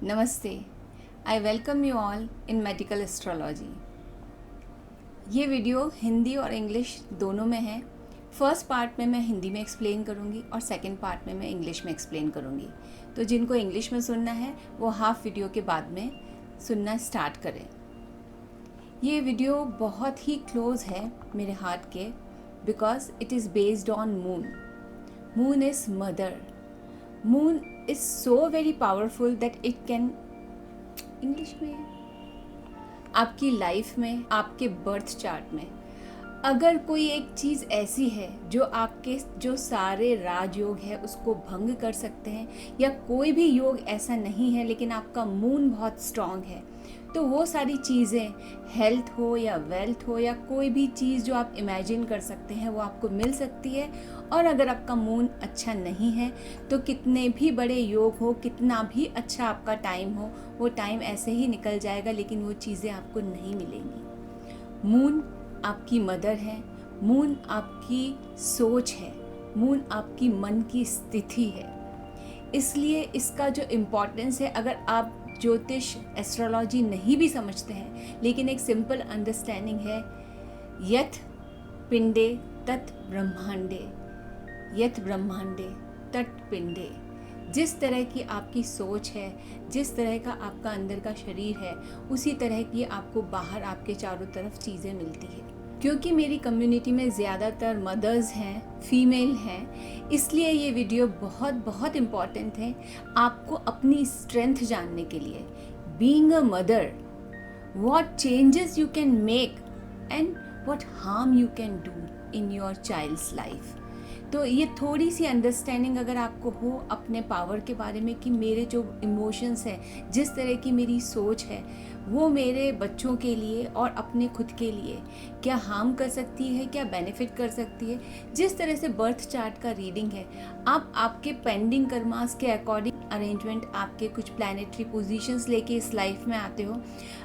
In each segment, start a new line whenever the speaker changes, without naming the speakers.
नमस्ते। I welcome you all in medical astrology. ये video Hindi और इंग्लिश दोनों में है। फर्स्ट पार्ट में मैं हिंदी में एक्सप्लेन करूँगी और सेकंड पार्ट में मैं इंग्लिश में एक्सप्लेन करूँगी। तो जिनको इंग्लिश में सुनना है वो हाफ वीडियो के बाद में सुनना स्टार्ट करें। ये वीडियो बहुत ही क्लोज है मेरे हार्ट के, because it is based on moon. Moon is mother. Moon is so very powerful that it can English में आपकी लाइफ में, आपके बर्थ चार्ट में अगर कोई एक चीज़ ऐसी है जो आपके जो सारे राजयोग है उसको भंग कर सकते हैं, या कोई भी योग ऐसा नहीं है लेकिन आपका मून बहुत स्ट्रांग है, तो वो सारी चीज़ें, हेल्थ हो या वेल्थ हो या कोई भी चीज़ जो आप इमेजिन कर सकते हैं वो आपको मिल सकती है। और अगर आपका मून अच्छा नहीं है तो कितने भी बड़े योग हो, कितना भी अच्छा आपका टाइम हो, वो टाइम ऐसे ही निकल जाएगा, लेकिन वो चीज़ें आपको नहीं मिलेंगी। मून आपकी मदर है, मून आपकी सोच है, मून आपकी मन की स्थिति है। इसलिए इसका जो इम्पोर्टेंस है, अगर आप ज्योतिष एस्ट्रोलॉजी नहीं भी समझते हैं लेकिन एक सिंपल अंडरस्टैंडिंग है, यत पिंडे तत् ब्रह्मांडे, यत ब्रह्मांडे तत् पिंडे। जिस तरह की आपकी सोच है, जिस तरह का आपका अंदर का शरीर है, उसी तरह की आपको बाहर आपके चारों तरफ चीज़ें मिलती है। क्योंकि मेरी कम्युनिटी में ज़्यादातर मदर्स हैं, फीमेल हैं, इसलिए ये वीडियो बहुत बहुत इम्पॉर्टेंट है आपको अपनी स्ट्रेंथ जानने के लिए। Being a mother, what changes you can make and what harm you can do in your child's life. तो ये थोड़ी सी अंडरस्टैंडिंग अगर आपको हो अपने पावर के बारे में, कि मेरे जो इमोशंस हैं, जिस तरह की मेरी सोच है, वो मेरे बच्चों के लिए और अपने खुद के लिए क्या हार्म कर सकती है, क्या बेनिफिट कर सकती है। जिस तरह से बर्थ चार्ट का रीडिंग है, आप आपके पेंडिंग कर्मास के अकॉर्डिंग अरेंजमेंट, आपके कुछ प्लैनेटरी पोजीशंस लेके इस लाइफ में आते हो।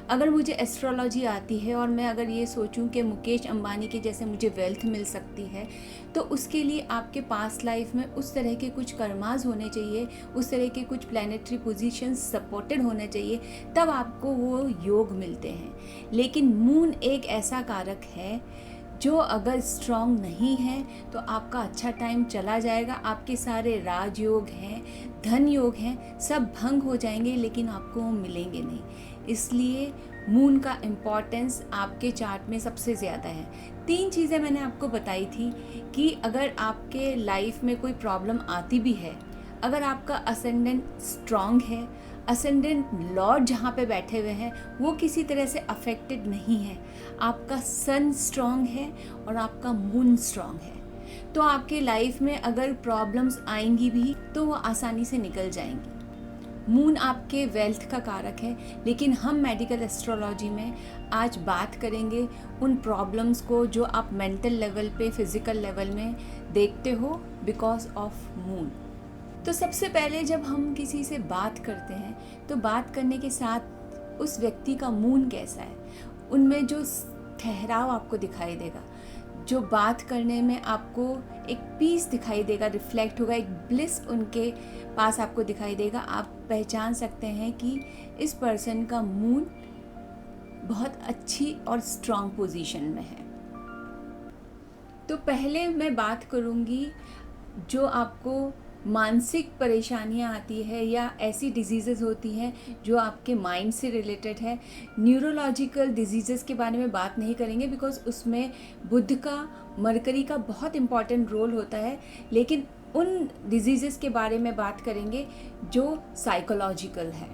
अगर मुझे एस्ट्रोलॉजी आती है और मैं अगर ये सोचूं कि मुकेश अंबानी के जैसे मुझे वेल्थ मिल सकती है, तो उसके लिए आपके पास्ट लाइफ में उस तरह के कुछ कर्मास होने चाहिए, उस तरह के कुछ प्लैनेटरी पोजीशंस सपोर्टेड होने चाहिए, तब आपको वो योग मिलते हैं। लेकिन मून एक ऐसा कारक है जो अगर स्ट्रांग नहीं है तो आपका अच्छा टाइम चला जाएगा, आपके सारे राजयोग हैं, धन योग हैं, सब भंग हो जाएंगे, लेकिन आपको वो मिलेंगे नहीं। इसलिए मून का इम्पॉर्टेंस आपके चार्ट में सबसे ज़्यादा है। 3 चीज़ें मैंने आपको बताई थी कि अगर आपके लाइफ में कोई प्रॉब्लम आती भी है, अगर आपका असेंडेंट स्ट्रांग है, असेंडेंट लॉर्ड जहाँ पे बैठे हुए हैं वो किसी तरह से अफेक्टेड नहीं है, आपका सन स्ट्रांग है और आपका मून स्ट्रांग है, तो आपके लाइफ में अगर प्रॉब्लम्स आएंगी भी तो वो आसानी से निकल जाएंगी। मून आपके वेल्थ का कारक है, लेकिन हम मेडिकल एस्ट्रोलॉजी में आज बात करेंगे उन प्रॉब्लम्स को जो आप मेंटल लेवल पे, फिजिकल लेवल में देखते हो बिकॉज ऑफ मून। तो सबसे पहले जब हम किसी से बात करते हैं तो बात करने के साथ उस व्यक्ति का मून कैसा है, उनमें जो ठहराव आपको दिखाई देगा, जो बात करने में आपको एक पीस दिखाई देगा, रिफ्लेक्ट होगा, एक ब्लिस उनके पास आपको दिखाई देगा। आप पहचान सकते हैं कि इस पर्सन का मून बहुत अच्छी और स्ट्रांग पोजीशन में है। तो पहले मैं बात करूँगी जो आपको मानसिक परेशानियां आती है या ऐसी डिजीज़ेज़ होती हैं जो आपके माइंड से रिलेटेड है। न्यूरोलॉजिकल डिजीज़ेज़ के बारे में बात नहीं करेंगे बिकॉज उसमें बुध का, मरकरी का बहुत इम्पॉर्टेंट रोल होता है, लेकिन उन डिजीज़ेज़ के बारे में बात करेंगे जो साइकोलॉजिकल है।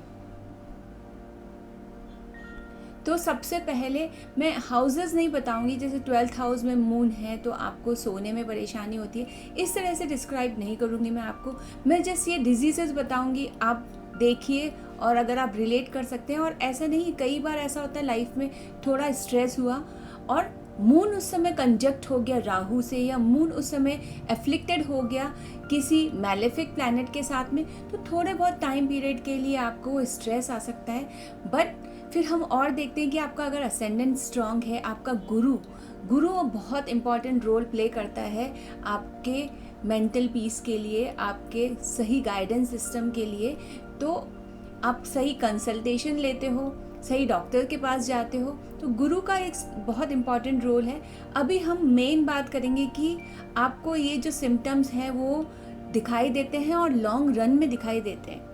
तो सबसे पहले मैं हाउसेस नहीं बताऊंगी, जैसे 12th हाउस में मून है तो आपको सोने में परेशानी होती है, इस तरह से डिस्क्राइब नहीं करूंगी मैं आपको। मैं जस्ट ये डिजीज़ेस बताऊंगी, आप देखिए और अगर आप रिलेट कर सकते हैं। और ऐसा नहीं, कई बार ऐसा होता है लाइफ में थोड़ा स्ट्रेस हुआ और मून उस समय कंजक्ट हो गया राहु से, या मून उस समय एफ्लिक्टेड हो गया किसी मैलेफिक प्लैनेट के साथ में, तो थोड़े बहुत टाइम पीरियड के लिए आपको स्ट्रेस आ सकता है। बट फिर हम और देखते हैं कि आपका अगर असेंडेंट स्ट्रांग है, आपका गुरु बहुत इम्पॉर्टेंट रोल प्ले करता है आपके मेंटल पीस के लिए, आपके सही गाइडेंस सिस्टम के लिए। तो आप सही कंसल्टेशन लेते हो, सही डॉक्टर के पास जाते हो, तो गुरु का एक बहुत इम्पॉर्टेंट रोल है। अभी हम मेन बात करेंगे कि आपको ये जो सिम्टम्स हैं वो दिखाई देते हैं और लॉन्ग रन में दिखाई देते हैं।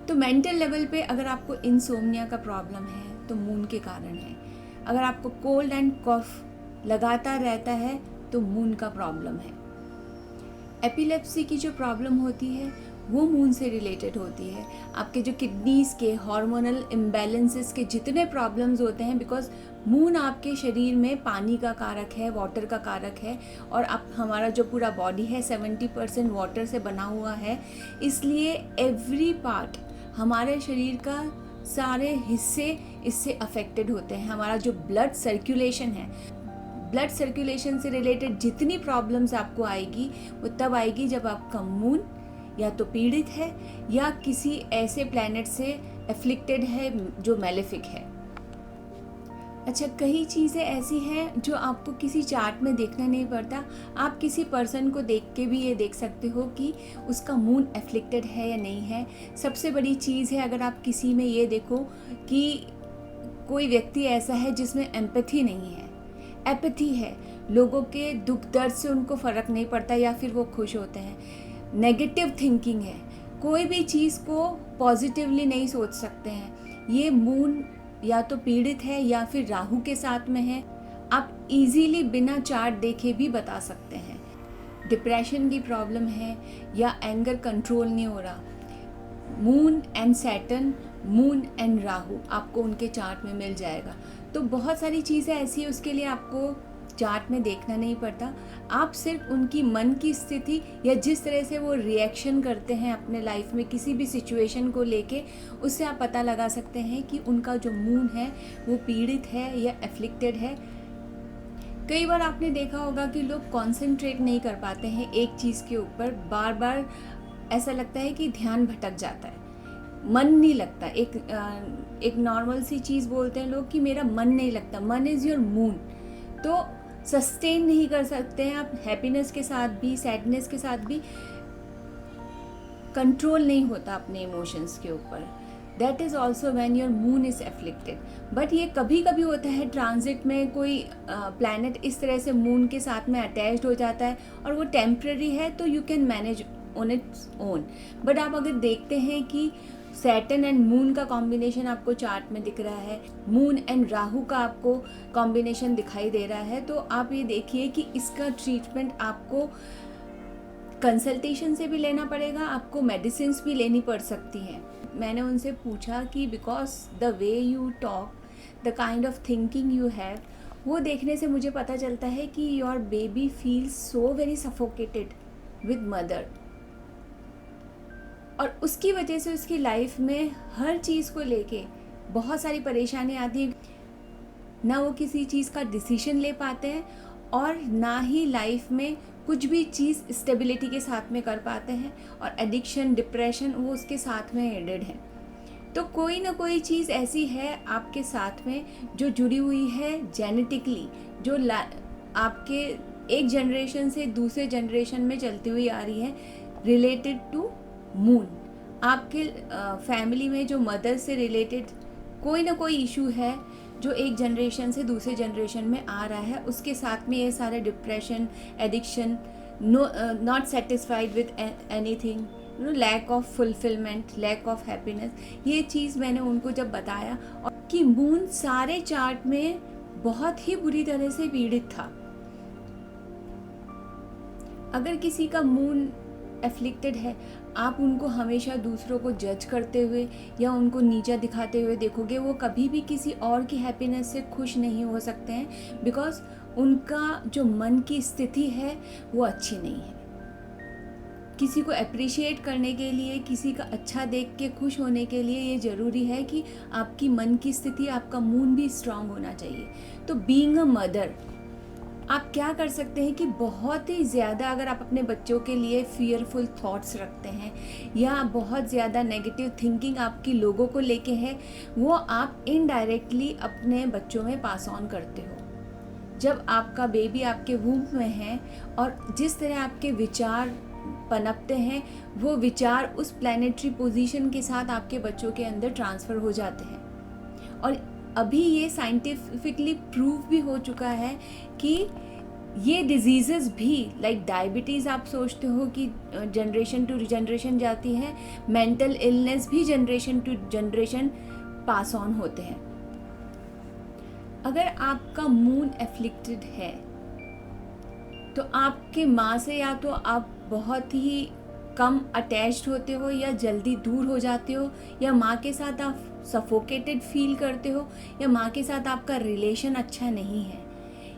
तो मेंटल लेवल पे अगर आपको इंसोम्निया का प्रॉब्लम है तो मून के कारण है। अगर आपको कोल्ड एंड कफ लगातार रहता है तो मून का प्रॉब्लम है। एपिलेप्सी की जो प्रॉब्लम होती है वो मून से रिलेटेड होती है। आपके जो किडनीज़ के हार्मोनल इम्बैलेंसेस के जितने प्रॉब्लम्स होते हैं, बिकॉज मून आपके शरीर में पानी का कारक है, वाटर का कारक है, और आप हमारा जो पूरा बॉडी है 70% वाटर से बना हुआ है, इसलिए एवरी पार्ट हमारे शरीर का सारे हिस्से इससे अफेक्टेड होते हैं। हमारा जो ब्लड सर्कुलेशन है, ब्लड सर्कुलेशन से रिलेटेड जितनी प्रॉब्लम्स आपको आएगी वो तब आएगी जब आपका मून या तो पीड़ित है या किसी ऐसे प्लैनेट से एफ्लिक्टेड है जो मैलेफिक है। अच्छा, कई चीज़ें ऐसी हैं जो आपको किसी चार्ट में देखना नहीं पड़ता। आप किसी पर्सन को देख के भी ये देख सकते हो कि उसका मून एफ्लिक्टेड है या नहीं है। सबसे बड़ी चीज़ है, अगर आप किसी में ये देखो कि कोई व्यक्ति ऐसा है जिसमें एम्पैथी नहीं है, एपैथी है, लोगों के दुख दर्द से उनको फ़र्क नहीं पड़ता या फिर वो खुश होते हैं, नेगेटिव थिंकिंग है, कोई भी चीज़ को पॉजिटिवली नहीं सोच सकते हैं, ये मून या तो पीड़ित है या फिर राहु के साथ में है। आप इजीली बिना चार्ट देखे भी बता सकते हैं। डिप्रेशन की प्रॉब्लम है या एंगर कंट्रोल नहीं हो रहा, moon and Saturn, moon and Rahu आपको उनके चार्ट में मिल जाएगा। तो बहुत सारी चीज़ें ऐसी है, उसके लिए आपको चार्ट में देखना नहीं पड़ता। आप सिर्फ उनकी मन की स्थिति या जिस तरह से वो रिएक्शन करते हैं अपने लाइफ में किसी भी सिचुएशन को लेके, उससे आप पता लगा सकते हैं कि उनका जो मून है वो पीड़ित है या एफ्लिक्टेड है। कई बार आपने देखा होगा कि लोग कॉन्सेंट्रेट नहीं कर पाते हैं एक चीज़ के ऊपर, बार बार ऐसा लगता है कि ध्यान भटक जाता है, मन नहीं लगता। एक नॉर्मल सी चीज़ बोलते हैं लोग कि मेरा मन नहीं लगता। मन इज़ योर मून। तो सस्टेन नहीं कर सकते हैं आप हैप्पीनेस के साथ भी, सैडनेस के साथ भी, कंट्रोल नहीं होता अपने इमोशंस के ऊपर। That is also when your moon is afflicted. But ये कभी कभी होता है ट्रांजिट में, कोई प्लैनेट इस तरह से मून के साथ में अटैच्ड हो जाता है और वो टेम्प्रेरी है, तो you can manage on its own. But आप अगर देखते हैं कि सैटर्न एंड मून का कॉम्बिनेशन आपको चार्ट में दिख रहा है, मून एंड राहु का आपको कॉम्बिनेशन दिखाई दे रहा है, तो आप ये देखिए कि इसका ट्रीटमेंट आपको कंसल्टेशन से भी लेना पड़ेगा, आपको मेडिसिन भी लेनी पड़ सकती हैं। मैंने उनसे पूछा कि because the way you talk, the kind of thinking you have, वो देखने से मुझे पता चलता है कि your baby feels so very suffocated with mother, और उसकी वजह से उसकी लाइफ में हर चीज़ को लेके बहुत सारी परेशानी आती है। ना वो किसी चीज़ का डिसीजन ले पाते हैं और ना ही लाइफ में कुछ भी चीज़ स्टेबिलिटी के साथ में कर पाते हैं, और एडिक्शन, डिप्रेशन वो उसके साथ में एडेड है। तो कोई ना कोई चीज़ ऐसी है आपके साथ में जो जुड़ी हुई है जेनेटिकली, जो आपके एक जनरेशन से दूसरे जनरेशन में चलती हुई आ रही है, रिलेटेड टू मून। आपके फैमिली में जो मदर से रिलेटेड कोई ना कोई इशू है जो एक जनरेशन से दूसरे जनरेशन में आ रहा है, उसके साथ में ये सारे depression, addiction, not satisfied with anything, lack of fulfilment, lack of happiness, ये चीज़ मैंने उनको जब बताया, और कि मून सारे चार्ट में बहुत ही बुरी तरह से पीड़ित था। अगर किसी का मून एफ्लिक्टेड है, आप उनको हमेशा दूसरों को जज करते हुए या उनको नीचा दिखाते हुए देखोगे, वो कभी भी किसी और की हैप्पीनेस से खुश नहीं हो सकते हैं, बिकॉज उनका जो मन की स्थिति है वो अच्छी नहीं है। किसी को अप्रिशिएट करने के लिए, किसी का अच्छा देख के खुश होने के लिए ये ज़रूरी है कि आपकी मन की स्थिति, आपका मून भी स्ट्रांग होना चाहिए। तो बीइंग अ मदर, आप क्या कर सकते हैं कि बहुत ही ज़्यादा अगर आप अपने बच्चों के लिए फियरफुल थॉट्स रखते हैं या बहुत ज़्यादा नेगेटिव थिंकिंग आपकी लोगों को लेके है, वो आप इनडायरेक्टली अपने बच्चों में पास ऑन करते हो। जब आपका बेबी आपके वूम्ब में है और जिस तरह आपके विचार पनपते हैं वो विचार उस प्लैनेटरी पोजीशन के साथ आपके बच्चों के अंदर ट्रांसफ़र हो जाते हैं। और अभी ये साइंटिफिकली प्रूव भी हो चुका है कि ये डिजीज़ेस भी लाइक डायबिटीज़ आप सोचते हो कि जनरेशन टू जनरेशन जाती है, मेंटल इलनेस भी generation to generation pass on होते हैं। अगर आपका मून एफ्लिक्टेड है तो आपके माँ से या तो आप बहुत ही कम अटैच्ड होते हो या जल्दी दूर हो जाते हो, या माँ के साथ आप सफोकेटेड फील करते हो, या माँ के साथ आपका रिलेशन अच्छा नहीं है।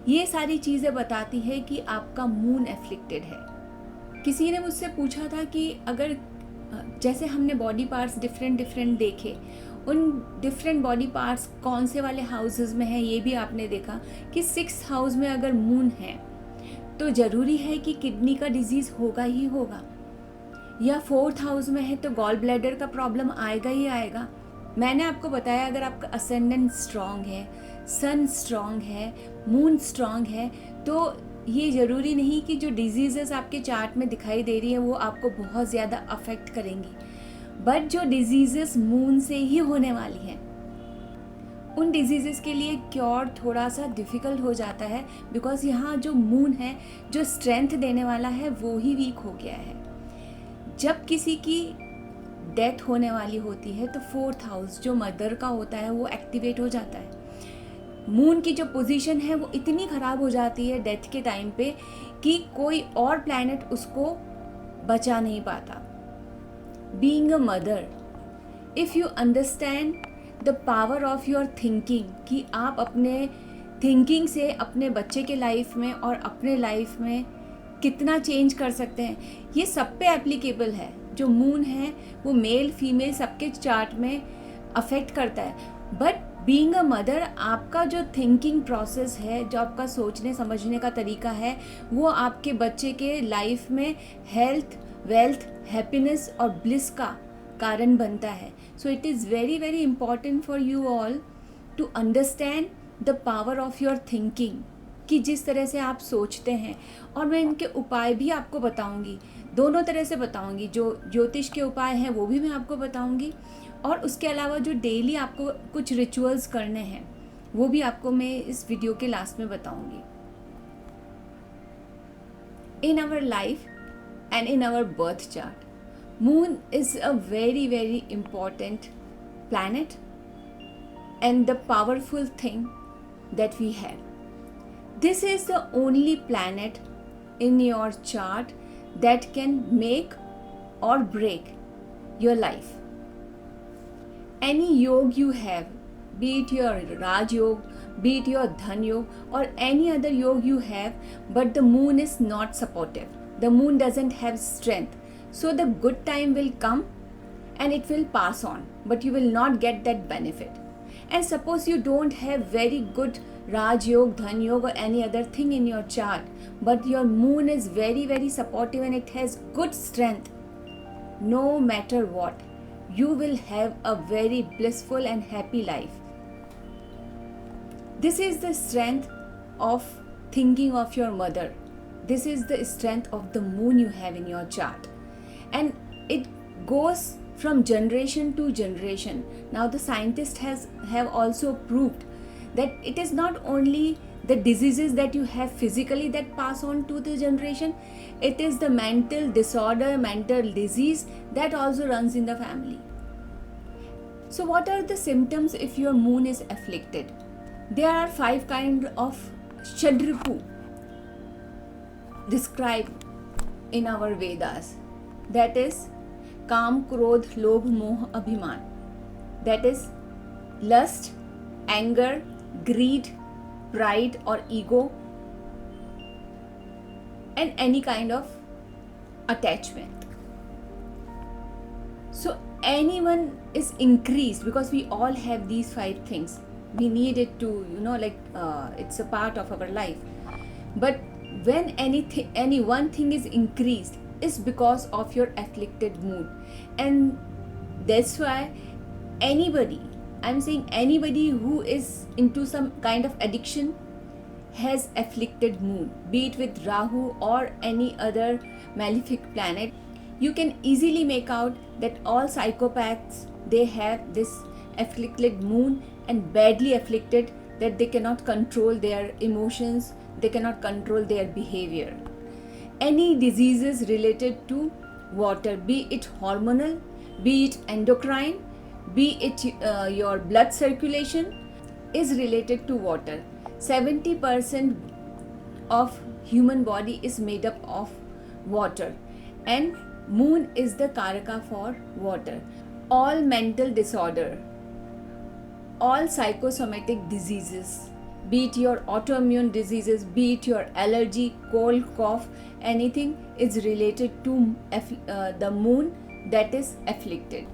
ये सारी चीज़ें बताती है कि आपका मून एफ्लिक्टेड है। किसी ने मुझसे पूछा था कि अगर जैसे हमने बॉडी पार्ट्स डिफरेंट देखे, उन डिफरेंट बॉडी पार्ट्स कौन से वाले हाउसेस में हैं, ये भी आपने देखा कि 6th हाउस में अगर मून है तो ज़रूरी है कि किडनी का डिजीज़ होगा ही होगा, या 4th हाउस में है तो गॉल ब्लैडर का प्रॉब्लम आएगा ही आएगा। मैंने आपको बताया अगर आपका असेंडेंट स्ट्रॉन्ग है, सन स्ट्रॉन्ग है, मून स्ट्रॉन्ग है, तो ये ज़रूरी नहीं कि जो डिजीज़ेस आपके चार्ट में दिखाई दे रही है वो आपको बहुत ज़्यादा अफेक्ट करेंगी, बट जो डिजीज़ेस मून से ही होने वाली हैं उन डिजीज़ेस के लिए क्योर थोड़ा सा डिफ़िकल्ट हो जाता है, बिकॉज़ यहाँ जो मून है, जो स्ट्रेंथ देने वाला है, वो ही वीक हो गया है। जब किसी की डेथ होने वाली होती है तो 4th हाउस जो मदर का होता है वो एक्टिवेट हो जाता है। मून की जो पोजीशन है वो इतनी ख़राब हो जाती है डेथ के टाइम पे कि कोई और प्लैनेट उसको बचा नहीं पाता। Being a mother, if you understand the power of your thinking, कि आप अपने थिंकिंग से अपने बच्चे के लाइफ में और अपने लाइफ में कितना चेंज कर सकते हैं, ये सब पे एप्लीकेबल है। जो मून है वो मेल फीमेल सबके चार्ट में अफेक्ट करता है, बट बीइंग अ मदर आपका जो थिंकिंग प्रोसेस है, जो आपका सोचने समझने का तरीका है, वो आपके बच्चे के लाइफ में हेल्थ, वेल्थ, हैप्पीनेस और ब्लिस का कारण बनता है। So it is very very important for you all to understand the power of your thinking, कि जिस तरह से आप सोचते हैं। और मैं इनके उपाय भी आपको बताऊंगी, दोनों तरह से बताऊंगी। जो ज्योतिष के उपाय हैं वो भी मैं आपको बताऊंगी, और उसके अलावा जो डेली आपको कुछ रिचुअल्स करने हैं वो भी आपको मैं इस वीडियो के लास्ट में बताऊंगी। In our life and in our birth chart, moon is a very very important planet and the powerful thing that we have. This is the only planet in your chart that can make or break your life. Any yog you have, be it your Raj Yog, be it your Dhan Yog, or any other yog you have, but the moon is not supportive. The moon doesn't have strength. So the good time will come and it will pass on, but you will not get that benefit. And suppose you don't have very good Raj Yog, Dhan Yog, or any other thing in your chart, but your moon is very very supportive and it has good strength, no matter what, you will have a very blissful and happy life. This is the strength of thinking of your mother. This is the strength of the moon you have in your chart. And it goes from generation to generation. Now the scientists have also proved that it is not only the diseases that you have physically that pass on to the generation, it is the mental disorder, mental disease that also runs in the family. So what are the symptoms if your moon is afflicted? There are 5 kinds of Shadripu described in our Vedas. That is काम, क्रोध, लोभ, मोह, अभिमान. That is lust, anger, greed, pride or ego, and any kind of attachment. So anyone is increased, because we all have these 5 things. We need it to, it's a part of our life. But when any one thing is increased, is because of your afflicted moon. And that's why anybody, I'm saying anybody who is into some kind of addiction has afflicted moon, be it with Rahu or any other malefic planet. you can easily make out that all psychopaths, they have this afflicted moon, and badly afflicted, that they cannot control their emotions, they cannot control their behavior. Any diseases related to water, be it hormonal, be it endocrine, be it your blood circulation, is related to water. 70% of human body is made up of water, and moon is the karaka for water. All mental disorder, all psychosomatic diseases, be it your autoimmune diseases, be it your allergy, cold, cough, anything is related to the moon that is afflicted.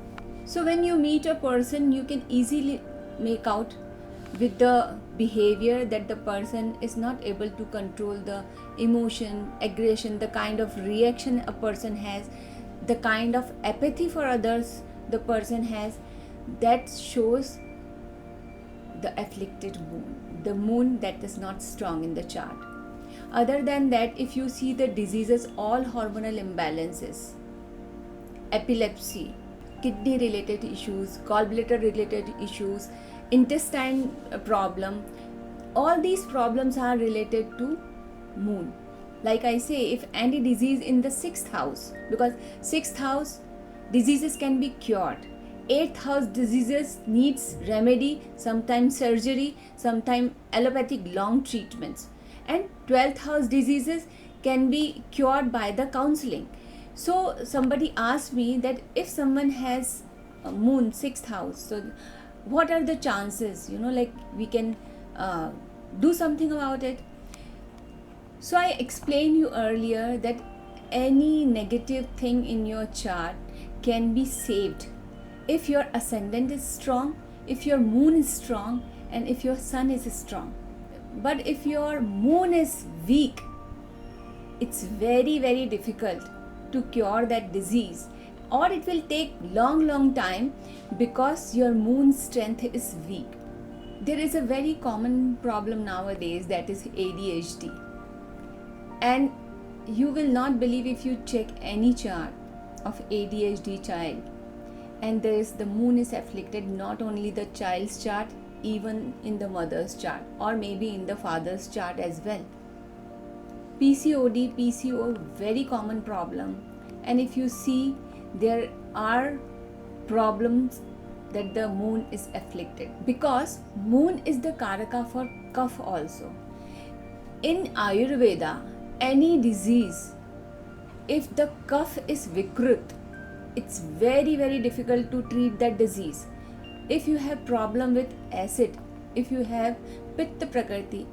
So when you meet a person, you can easily make out with the behavior that the person is not able to control the emotion, aggression, the kind of reaction a person has, the kind of apathy for others the person has. That shows the afflicted moon, the moon that is not strong in the chart. Other than that, if you see the diseases, all hormonal imbalances, epilepsy, kidney related issues, gallbladder related issues, intestine problem, all these problems are related to moon. Like I say, if any disease in the 6th house, because 6th house diseases can be cured, 8th house diseases needs remedy, sometimes surgery, sometimes allopathic long treatments, and 12th house diseases can be cured by the counseling. So somebody asked me that if someone has a moon 6th house, so what are the chances, like we can do something about it. So I explained you earlier that any negative thing in your chart can be saved if your ascendant is strong, if your moon is strong, and if your sun is strong. But if your moon is weak, it's very, very difficult to cure that disease, or it will take long time because your moon strength is weak. There is a very common problem nowadays, that is ADHD. And you will not believe, if you check any chart of ADHD child, and there is the moon is afflicted, not only the child's chart, even in the mother's chart, or maybe in the father's chart as well. PCOD, PCO, very common problem. And if you see, there are problems that the moon is afflicted, because moon is the karaka for kapha also. In Ayurveda, any disease, if the kapha is vikrut, it's very, very difficult to treat that disease. If you have problem with acid, if you have pitta prakriti,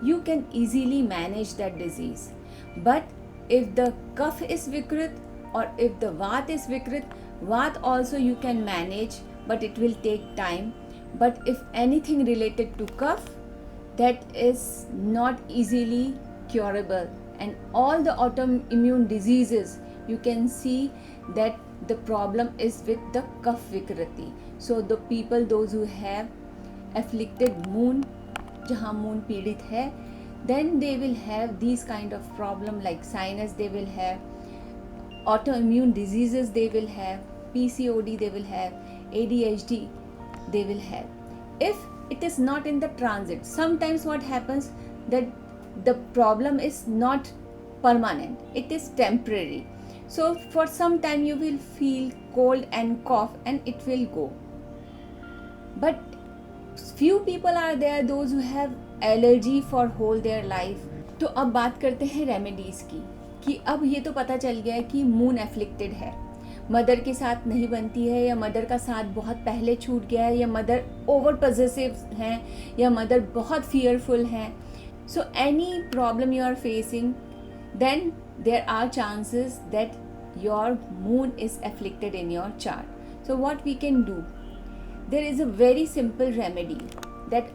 you can easily manage that disease. But if the kapha is vikrut, or if the vat is vikrut, vat also you can manage, but it will take time. But if anything related to kapha, that is not easily curable. And all the autoimmune diseases, you can see that the problem is with the kapha vikriti. So the people, those who have afflicted moon, jahan moon पीड़ित है, then they will have these kind of problem like sinus, they will have autoimmune diseases, they will have PCOD, they will have ADHD, they will have. If it is not in the transit, sometimes what happens, that the problem is not permanent, it is temporary. So for some time you will feel cold and cough, and it will go. But few people are there, those who have allergy for whole their life. तो अब बात करते हैं remedies की, कि अब ये तो पता चल गया है कि मून एफ्लिक्टेड है, मदर के साथ नहीं बनती है, या मदर का साथ बहुत पहले छूट गया है, या मदर ओवर पॉसेसिव हैं, या मदर बहुत फियरफुल हैं. So any problem you are facing, then there are chances that your moon is afflicted in your chart. So what we can do, there is a very simple remedy, that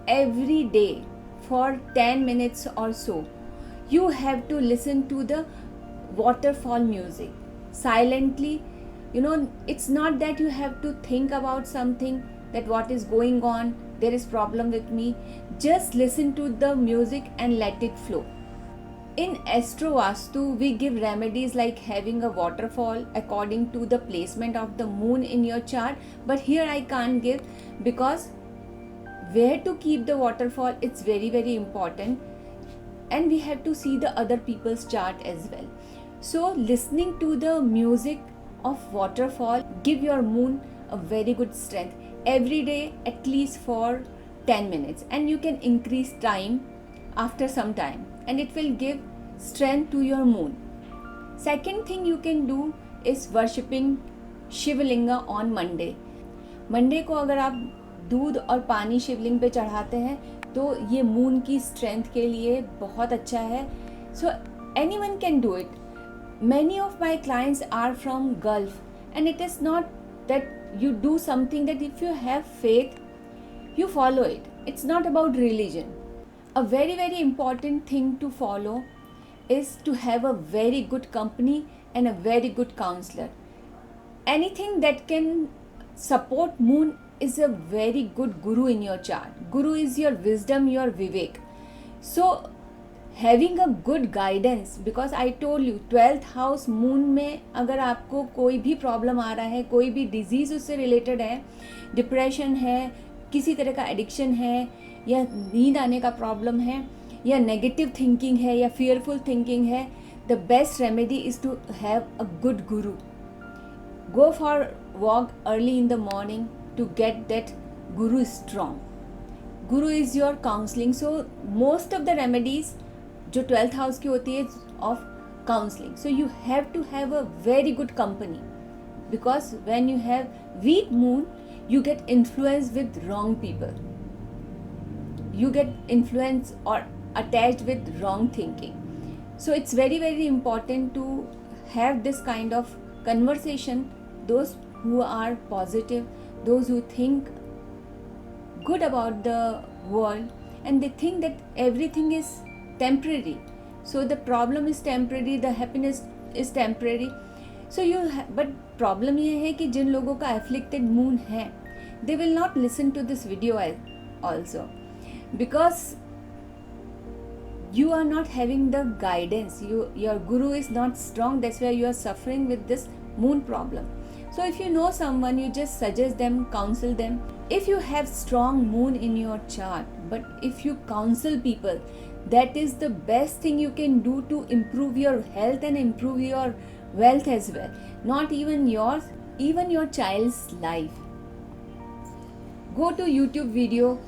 every day for 10 minutes or so you have to listen to the waterfall music silently. It's not that you have to think about something, that what is going on, there is problem with me. Just listen to the music and let it flow. In Astro Vastu, we give remedies like having a waterfall according to the placement of the moon in your chart, but here I can't give, because where to keep the waterfall, it's very very important, and we have to see the other people's chart as well. So listening to the music of waterfall give your moon a very good strength every day, at least for 10 minutes, and you can increase time after some time, and it will give strength to your moon. Second thing you can do is worshipping Shivalinga on Monday. Monday को अगर आप दूध और पानी शिवलिंग पे चढ़ाते हैं तो ये मून की स्ट्रेंथ के लिए बहुत अच्छा है. So anyone can do it. Many of my clients are from Gulf, and it is not that you do something, that if you have faith, you follow it. It's not about religion. A very very important thing to follow is to have a very good company and a very good counselor. Anything that can support moon is a very good guru in your chart. Guru is your wisdom, your vivek. So having a good guidance, because I told you 12th house moon में अगर आपको कोई भी problem आ रहा है, कोई भी disease उससे रिलेटेड है, डिप्रेशन है, किसी तरह का एडिक्शन है, या नींद आने का प्रॉब्लम है, या नेगेटिव थिंकिंग है, या फियरफुल थिंकिंग है, the best remedy is to have a good guru. Go for walk early in the morning to get that guru strong. Guru is your counseling. So most of the remedies जो 12th house की होती है of counseling. So you have to have a very good company, because when you have weak moon, you get influenced with wrong people. You get influenced or attached with wrong thinking. So it's very very important to have this kind of conversation. Those who are positive, those who think good about the world, and they think that everything is temporary. So the problem is temporary, the happiness is temporary. So but problem ये है कि जिन लोगों का afflicted moon है, they will not listen to this video also, because you are not having the guidance. Your guru is not strong. That's why you are suffering with this moon problem. So if you know someone, you just suggest them, counsel them. If you have strong moon in your chart, but if you counsel people, that is the best thing you can do to improve your health and improve your wealth as well. Not even yours, even your child's life. Go to YouTube video,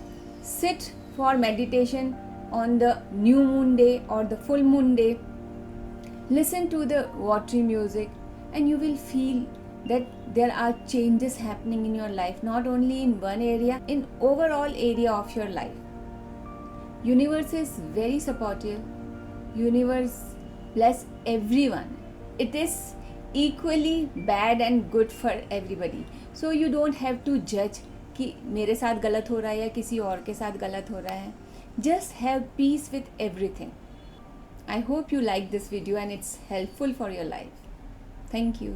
sit for meditation on the new moon day or the full moon day. Listen to the watery music, and you will feel that there are changes happening in your life, not only in one area, in overall area of your life. Universe is very supportive. Universe bless everyone. It is equally bad and good for everybody. So you don't have to judge कि मेरे साथ गलत हो रहा है या किसी और के साथ गलत हो रहा है. Just have peace with everything. I hope you like this video and it's helpful for your life. Thank you.